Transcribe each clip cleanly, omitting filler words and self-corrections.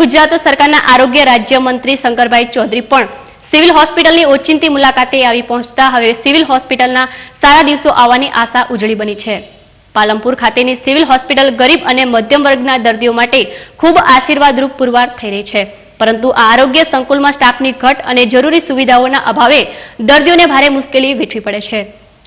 ગુજરાત સરકારના આરોગ્ય રાજ્યમંત્રી શંકરભાઈ ચૌધરી પણ સિવિલ હોસ્પિટલની ઓચિંતી મુલાકાતે આવી પહોંચતા હવે સિવિલ હોસ્પિટલના સારા દિવસો આવવાની આશા ઉજળી બની છે। પાલનપુર ખાતેની સિવિલ હોસ્પિટલ ગરીબ અને મધ્યમ વર્ગના દર્દીઓ માટે ખૂબ આશીર્વાદરૂપ પુરવાર થઈ રહી છે, પરંતુ આ આરોગ્ય સંકુલમાં સ્ટાફની ઘટ અને જરૂરી સુવિધાઓના અભાવે દર્દીઓને ભારે મુશ્કેલી વેઠવી પડે છે।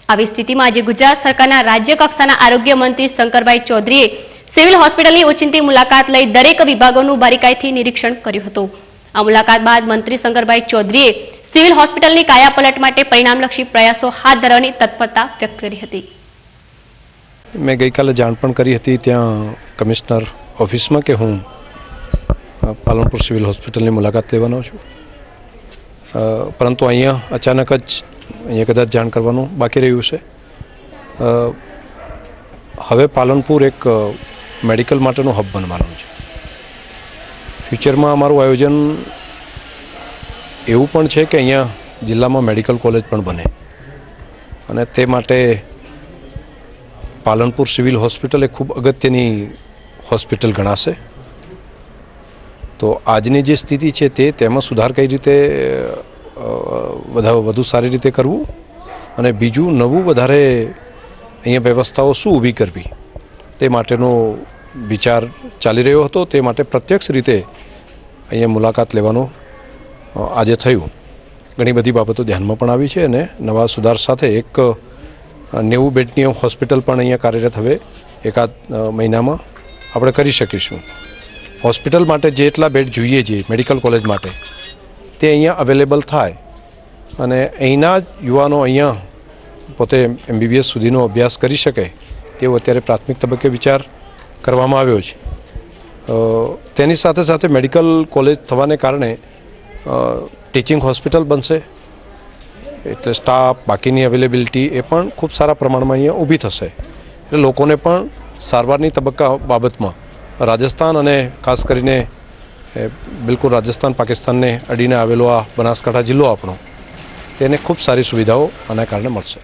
આવી સ્થિતિમાં આજે ગુજરાત સરકારના રાજ્ય કક્ષાના આરોગ્ય મંત્રી શંકરભાઈ ચૌધરીએ સિવિલ હોસ્પિટલની ઓચિંતી મુલાકાત લઈ દરેક વિભાગોનું બારીકાઈથી નિરીક્ષણ કર્યું હતું। આ મુલાકાત બાદ મંત્રી શંકરભાઈ ચૌધરીએ સિવિલ હોસ્પિટલની કાયાપલટ માટે પરિણામલક્ષી પ્રયાસો હાથ ધરવાની તત્પરતા વ્યક્ત કરી હતી। मैं गई काले जाण पण करी हती त्यां कमिश्नर ऑफिस में कि हूँ पालनपुर सिविल हॉस्पिटल मुलाकात लेवानो छुं, परंतु अहींया अचानक ज अहींया कदाच जाण करवानुं बाकी रह्युं छे। हवे पालनपुर एक मेडिकल माटेनो हब बनवानो छे। फ्यूचर में अमारुं आयोजन एवुं पण छे कि अहींया जिल्लामां मेडिकल कॉलेज पण बने अने ते माटे पालनपुर सिविल हॉस्पिटल एक खूब अगत्यनी हॉस्पिटल गणाशे। तो आजनी जे स्थिति है तेमां सुधार कई रीते वधु सारी रीते करवुं अने बीजू नवुं वधारे अहींया व्यवस्थाओ शुं ऊभी करवी ते माटेनो विचार चाली रह्यो हतो। ते माटे प्रत्यक्ष रीते अहींया मुलाकात लेवानो आजे थयुं। घणी बधी बाबतो ध्यानमां पण आवी छे अने नवा सुधार साथे एक 90 बेडनी हॉस्पिटल पण अहींया कार्यरत हवे एकाद महीनामां आपणे करी शकीशुं। हॉस्पिटल माटे जेटला बेड जोईए छे मेडिकल कॉलेज माटे ते अहींया अवेलेबल थाय अने अहींना युवानो अहींया पोते MBBS सुधीनो अभ्यास करी शके तेवो अत्यारे प्राथमिक तबक्के विचार करवामां आव्यो छे। तेनी साथे साथे मेडिकल कॉलेज थवाने कारणे टीचिंग हॉस्पिटल बनशे એટલે સ્ટાફ બાકીની અવેલેબિલિટી એ પણ ખૂબ સારા પ્રમાણમાં અહીંયા ઊભી થશે। એટલે લોકોને પણ સારવારની તબક્કા બાબતમાં રાજસ્થાન અને ખાસ કરીને બિલકુલ રાજસ્થાન પાકિસ્તાનને અડીને આવેલો આ બનાસકાંઠા જિલ્લો આપણો તેને ખૂબ સારી સુવિધાઓ આના કારણે મળશે।